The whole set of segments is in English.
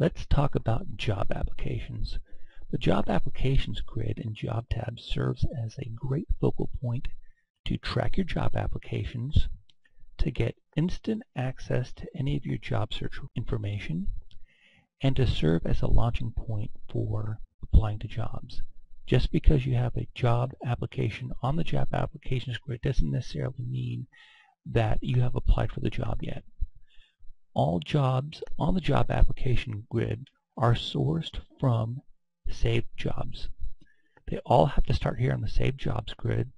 Let's talk about job applications. The job applications grid in JobTabs serves as a great focal point to track your job applications, to get instant access to any of your job search information, and to serve as a launching point for applying to jobs. Just because you have a job application on the job applications grid doesn't necessarily mean that you have applied for the job yet. All jobs on the job application grid are sourced from saved jobs. They all have to start here on the saved jobs grid,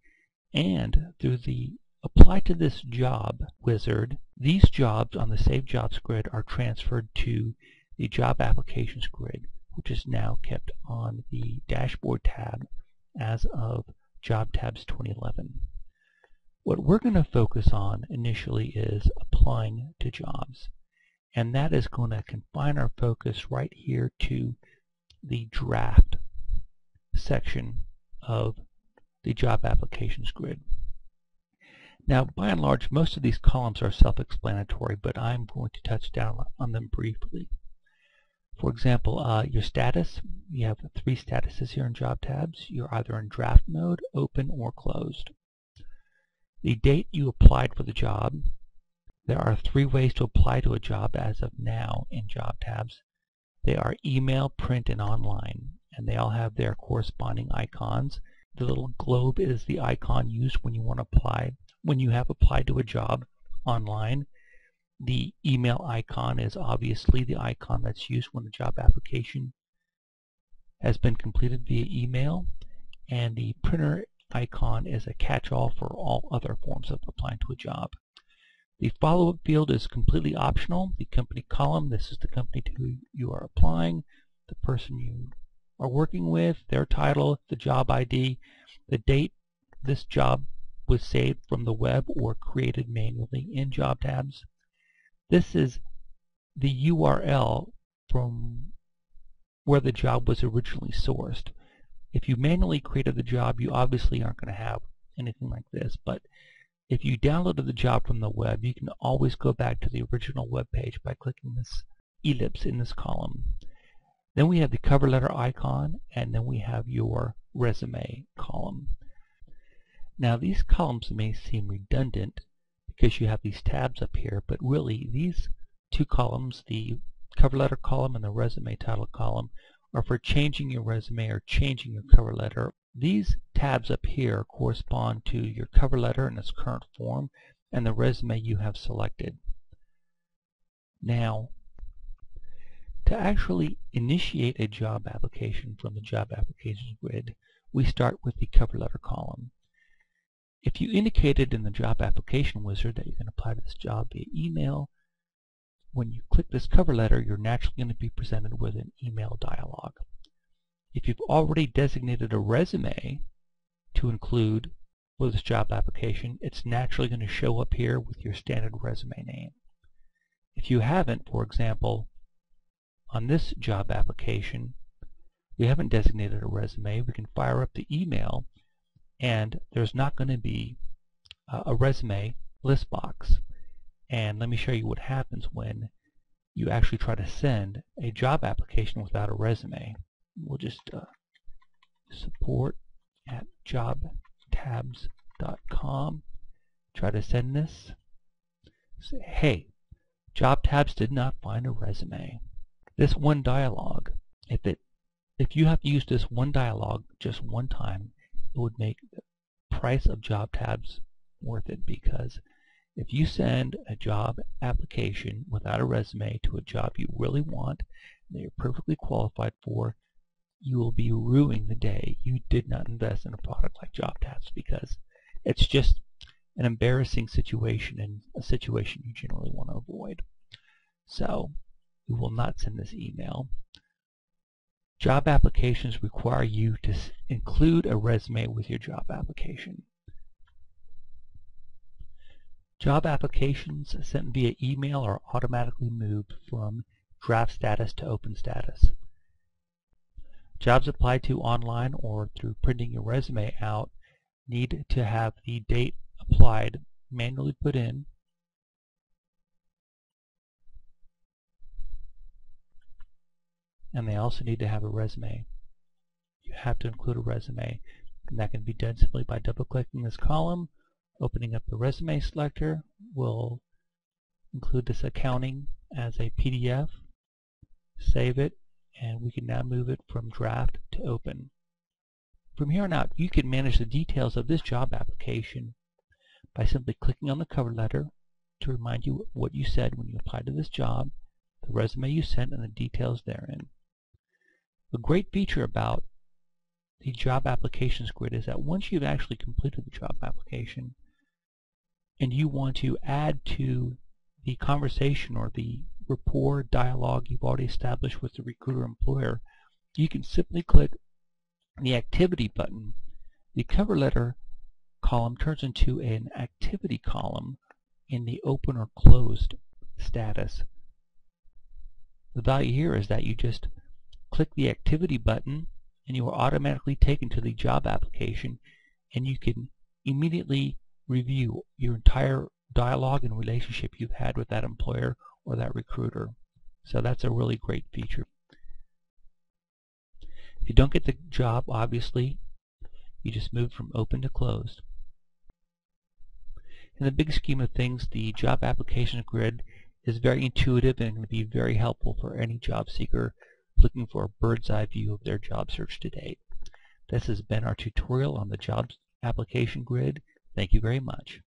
and through the apply to this job wizard, these jobs on the saved jobs grid are transferred to the job applications grid, which is now kept on the dashboard tab as of JobTabs 2011. What we're going to focus on initially is applying to jobs, and that is going to confine our focus right here to the draft section of the job applications grid. Now, by and large, most of these columns are self-explanatory, but I'm going to touch down on them briefly. For example, your status, you have 3 statuses here in JobTabs. You're either in draft mode, open, or closed. The date you applied for the job. There are 3 ways to apply to a job as of now in JobTabs. They are email, print, and online, and they all have their corresponding icons. The little globe is the icon used when you want to apply, when you have applied to a job online. The email icon is obviously the icon that's used when the job application has been completed via email, and the printer icon is a catch-all for all other forms of applying to a job. The follow-up field is completely optional. The company column, this is the company to who you are applying, the person you are working with, their title, the job ID, the date this job was saved from the web or created manually in JobTabs. This is the URL from where the job was originally sourced. If you manually created the job, you obviously aren't going to have anything like this, but if you downloaded the job from the web, you can always go back to the original web page by clicking this ellipse in this column. Then we have the cover letter icon, and then we have your resume column. Now these columns may seem redundant because you have these tabs up here, but really these 2 columns, the cover letter column and the resume title column, are for changing your resume or changing your cover letter. These tabs up here correspond to your cover letter in its current form and the resume you have selected. Now, to actually initiate a job application from the job applications grid, we start with the cover letter column. If you indicated in the job application wizard that you can apply to this job via email, when you click this cover letter, you're naturally going to be presented with an email dialog. If you've already designated a resume to include with this job application, it's naturally going to show up here with your standard resume name. If you haven't, for example, on this job application, we haven't designated a resume, we can fire up the email and there's not going to be a resume list box. And let me show you what happens when you actually try to send a job application without a resume. We'll just support@jobtabs.com. Try to send this. Say, hey, JobTabs did not find a resume. This one dialog, if you have to use this one dialog just one time, it would make the price of JobTabs worth it, because if you send a job application without a resume to a job you really want, that you're perfectly qualified for, you will be ruining the day you did not invest in a product like JobTabs, because it's just an embarrassing situation and a situation you generally want to avoid. So we will not send this email. Job applications require you to include a resume with your job application. Job applications sent via email are automatically moved from draft status to open status. Jobs applied to online or through printing your resume out need to have the date applied manually put in and they also need to have a resume. You have to include a resume, and that can be done simply by double-clicking this column, opening up the resume selector. We'll include this accounting as a PDF, save it, and we can now move it from draft to open. From here on out, you can manage the details of this job application by simply clicking on the cover letter to remind you what you said when you applied to this job, the resume you sent, and the details therein. A great feature about the job applications grid is that once you've actually completed the job application and you want to add to the conversation or the rapport dialogue you've already established with the recruiter employer, you can simply click the activity button. The cover letter column turns into an activity column in the open or closed status. The value here is that you just click the activity button and you are automatically taken to the job application, and you can immediately review your entire dialogue and relationship you've had with that employer or that recruiter. So that's a really great feature. If you don't get the job, obviously, you just move from open to closed. In the big scheme of things, the job application grid is very intuitive and going to be very helpful for any job seeker looking for a bird's eye view of their job search to date. This has been our tutorial on the job application grid. Thank you very much.